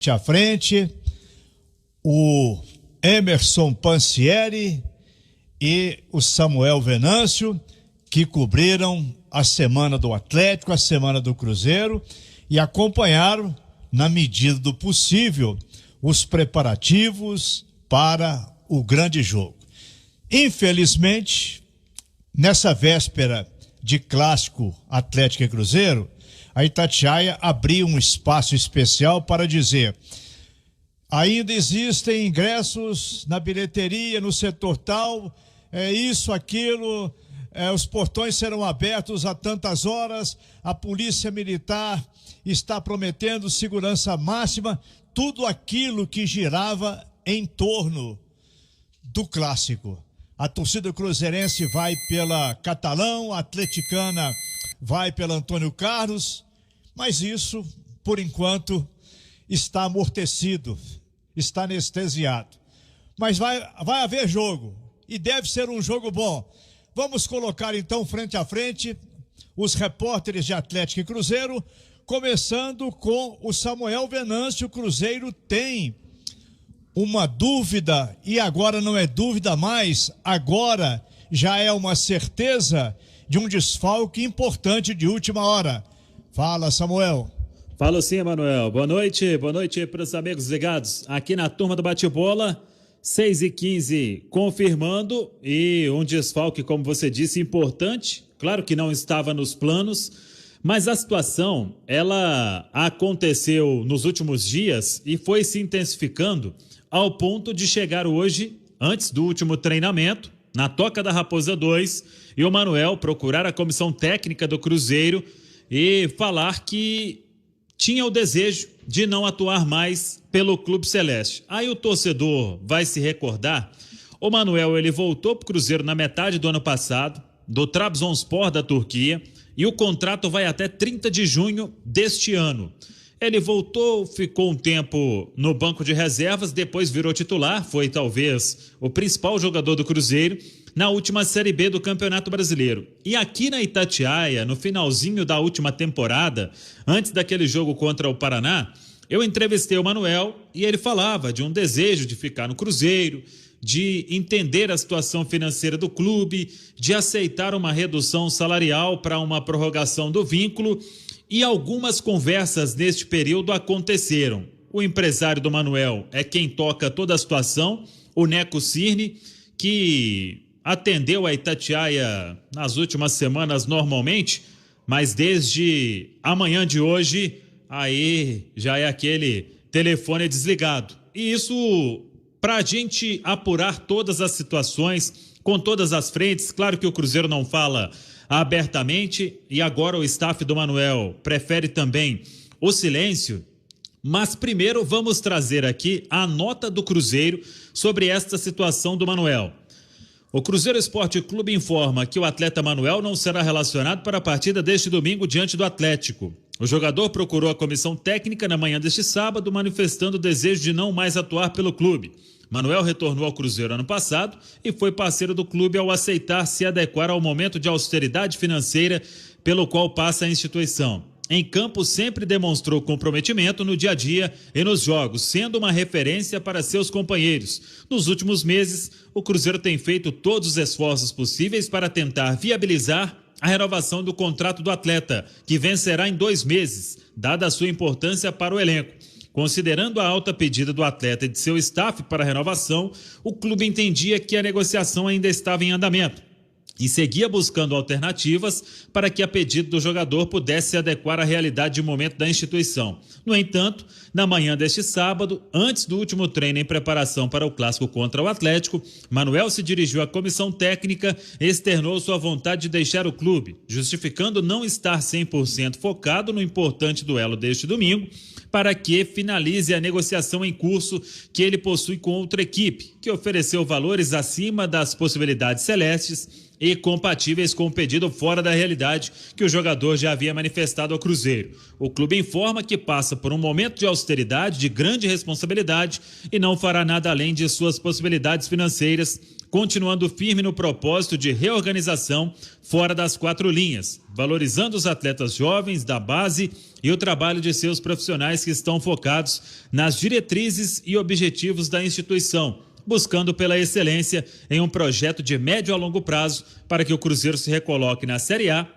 à frente, o Emerson Pansieri e o Samuel Venâncio, que cobriram a semana do Atlético, a semana do Cruzeiro e acompanharam, na medida do possível, os preparativos para o grande jogo. Infelizmente, nessa véspera de clássico Atlético e Cruzeiro, a Itatiaia abriu um espaço especial para dizer: ainda existem ingressos na bilheteria, no setor tal, isso, aquilo, os portões serão abertos a tantas horas, a polícia militar está prometendo segurança máxima, tudo aquilo que girava em torno do clássico. A torcida cruzeirense vai pela Catalão, a atleticana vai pela Antônio Carlos, mas isso, por enquanto, está amortecido, está anestesiado. Mas vai haver jogo, e deve ser um jogo bom. Vamos colocar então frente a frente os repórteres de Atlético e Cruzeiro, começando com o Samuel Venâncio. O Cruzeiro tem uma dúvida, e agora não é dúvida mais, agora já é uma certeza de um desfalque importante de última hora. Fala, Samuel. Falo sim, Manuel. Boa noite para os amigos ligados aqui na turma do Bate-Bola. 6h15 confirmando, e um desfalque, como você disse, importante. Claro que não estava nos planos, mas a situação, ela aconteceu nos últimos dias e foi se intensificando ao ponto de chegar hoje, antes do último treinamento, na Toca da Raposa 2, e o Manuel procurar a comissão técnica do Cruzeiro e falar que tinha o desejo de não atuar mais pelo Clube Celeste. Aí o torcedor vai se recordar, o Manuel, ele voltou para o Cruzeiro na metade do ano passado, do Trabzonspor da Turquia, e o contrato vai até 30 de junho deste ano. Ele voltou, ficou um tempo no banco de reservas, depois virou titular, foi talvez o principal jogador do Cruzeiro na última Série B do Campeonato Brasileiro. E aqui na Itatiaia, no finalzinho da última temporada, antes daquele jogo contra o Paraná, eu entrevistei o Manuel e ele falava de um desejo de ficar no Cruzeiro, de entender a situação financeira do clube, de aceitar uma redução salarial para uma prorrogação do vínculo. E algumas conversas neste período aconteceram. O empresário do Manuel é quem toca toda a situação, o Neco Cirne, que atendeu a Itatiaia nas últimas semanas normalmente, mas desde amanhã de hoje, aí já é aquele telefone desligado. E isso, para a gente apurar todas as situações, com todas as frentes, claro que o Cruzeiro não fala abertamente, e agora o staff do Manuel prefere também o silêncio, mas primeiro vamos trazer aqui a nota do Cruzeiro sobre esta situação do Manuel. O Cruzeiro Esporte Clube informa que o atleta Manuel não será relacionado para a partida deste domingo diante do Atlético. O jogador procurou a comissão técnica na manhã deste sábado, manifestando o desejo de não mais atuar pelo clube. Manuel retornou ao Cruzeiro ano passado e foi parceiro do clube ao aceitar se adequar ao momento de austeridade financeira pelo qual passa a instituição. Em campo, sempre demonstrou comprometimento no dia a dia e nos jogos, sendo uma referência para seus companheiros. Nos últimos meses, o Cruzeiro tem feito todos os esforços possíveis para tentar viabilizar a renovação do contrato do atleta, que vencerá em 2 meses, dada a sua importância para o elenco. Considerando a alta pedida do atleta e de seu staff para a renovação, o clube entendia que a negociação ainda estava em andamento e seguia buscando alternativas para que a pedido do jogador pudesse se adequar à realidade de momento da instituição. No entanto, na manhã deste sábado, antes do último treino em preparação para o clássico contra o Atlético, Manuel se dirigiu à comissão técnica e externou sua vontade de deixar o clube, justificando não estar 100% focado no importante duelo deste domingo, para que finalize a negociação em curso que ele possui com outra equipe, que ofereceu valores acima das possibilidades celestes e compatíveis com o pedido fora da realidade que o jogador já havia manifestado ao Cruzeiro. O clube informa que passa por um momento de austeridade, de grande responsabilidade, e não fará nada além de suas possibilidades financeiras, continuando firme no propósito de reorganização fora das 4 linhas, valorizando os atletas jovens da base e o trabalho de seus profissionais que estão focados nas diretrizes e objetivos da instituição, buscando pela excelência em um projeto de médio a longo prazo para que o Cruzeiro se recoloque na Série A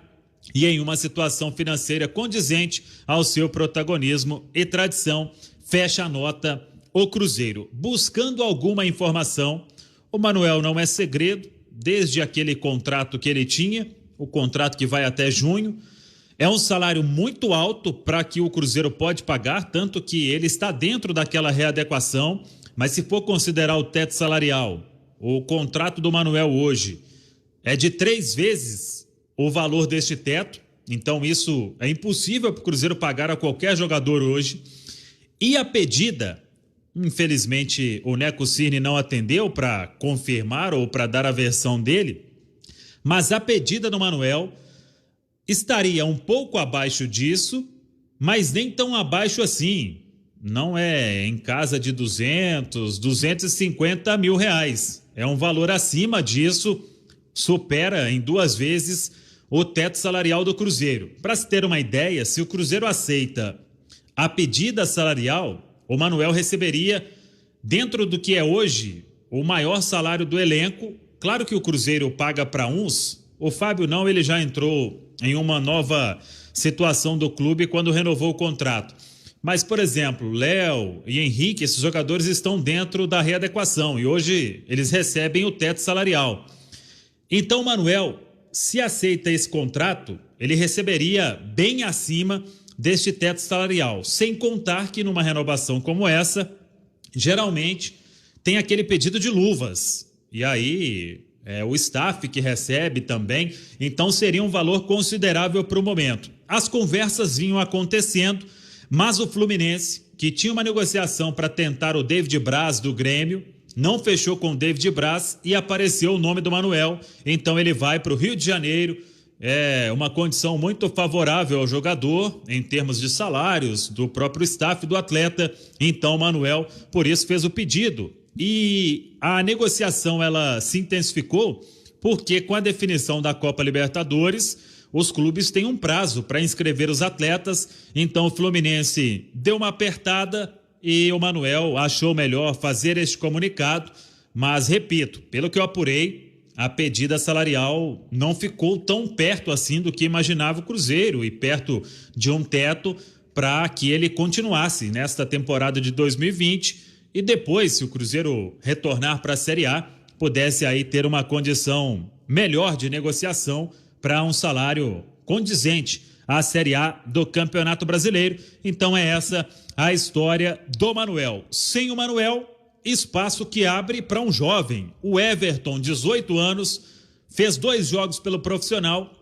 e em uma situação financeira condizente ao seu protagonismo e tradição. Fecha a nota o Cruzeiro. Buscando alguma informação, o Manuel não é segredo, desde aquele contrato que ele tinha, o contrato que vai até junho, é um salário muito alto para que o Cruzeiro pode pagar, tanto que ele está dentro daquela readequação, mas se for considerar o teto salarial, o contrato do Manuel hoje é de 3 vezes o valor deste teto, então isso é impossível para o Cruzeiro pagar a qualquer jogador hoje. E a pedida, infelizmente o Neco Cirne não atendeu para confirmar ou para dar a versão dele, mas a pedida do Manuel estaria um pouco abaixo disso, mas nem tão abaixo assim. Não é em casa de 250 mil reais. É um valor acima disso, supera em 2 vezes o teto salarial do Cruzeiro. Para se ter uma ideia, se o Cruzeiro aceita a pedida salarial, o Manuel receberia, dentro do que é hoje, o maior salário do elenco. Claro que o Cruzeiro paga para uns, o Fábio não, ele já entrou em uma nova situação do clube quando renovou o contrato. Mas, por exemplo, Léo e Henrique, esses jogadores estão dentro da readequação e hoje eles recebem o teto salarial. Então, o Manuel, se aceita esse contrato, ele receberia bem acima deste teto salarial, sem contar que numa renovação como essa, geralmente tem aquele pedido de luvas, e aí é o staff que recebe também, então seria um valor considerável para o momento. As conversas vinham acontecendo, mas o Fluminense, que tinha uma negociação para tentar o David Braz do Grêmio, não fechou com o David Braz e apareceu o nome do Manuel, então ele vai para o Rio de Janeiro. É uma condição muito favorável ao jogador em termos de salários, do próprio staff do atleta. Então o Manuel, por isso, fez o pedido. E a negociação ela se intensificou porque com a definição da Copa Libertadores, os clubes têm um prazo para inscrever os atletas. Então o Fluminense deu uma apertada e o Manuel achou melhor fazer este comunicado. Mas, repito, pelo que eu apurei, a pedida salarial não ficou tão perto assim do que imaginava o Cruzeiro e perto de um teto para que ele continuasse nesta temporada de 2020 e depois, se o Cruzeiro retornar para a Série A, pudesse aí ter uma condição melhor de negociação para um salário condizente à Série A do Campeonato Brasileiro. Então é essa a história do Manuel. Sem o Manuel, espaço que abre para um jovem. O Everton, 18 anos, fez 2 jogos pelo profissional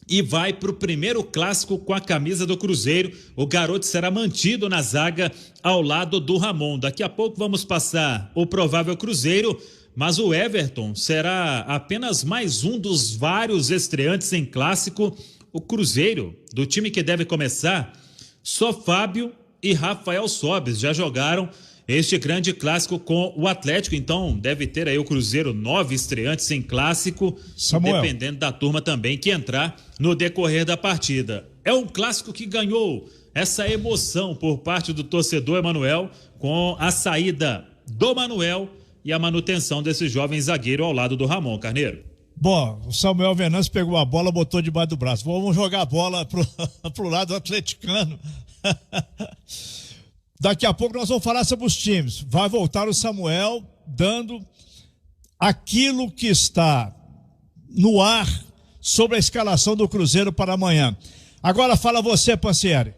e vai para o primeiro clássico com a camisa do Cruzeiro. O garoto será mantido na zaga ao lado do Ramon. Daqui a pouco vamos passar o provável Cruzeiro, mas o Everton será apenas mais um dos vários estreantes em clássico. O Cruzeiro, do time que deve começar, só Fábio e Rafael Sobis já jogaram este grande clássico com o Atlético, então deve ter aí o Cruzeiro 9 estreantes em clássico, Samuel, dependendo da turma também que entrar no decorrer da partida. É um clássico que ganhou essa emoção por parte do torcedor Emanuel, com a saída do Manuel e a manutenção desse jovem zagueiro ao lado do Ramon. Carneiro. Bom, o Samuel Venâncio pegou a bola, botou debaixo do braço. Vamos jogar a bola pro lado atleticano. Daqui a pouco nós vamos falar sobre os times. Vai voltar o Samuel dando aquilo que está no ar sobre a escalação do Cruzeiro para amanhã. Agora fala você, Pansieri.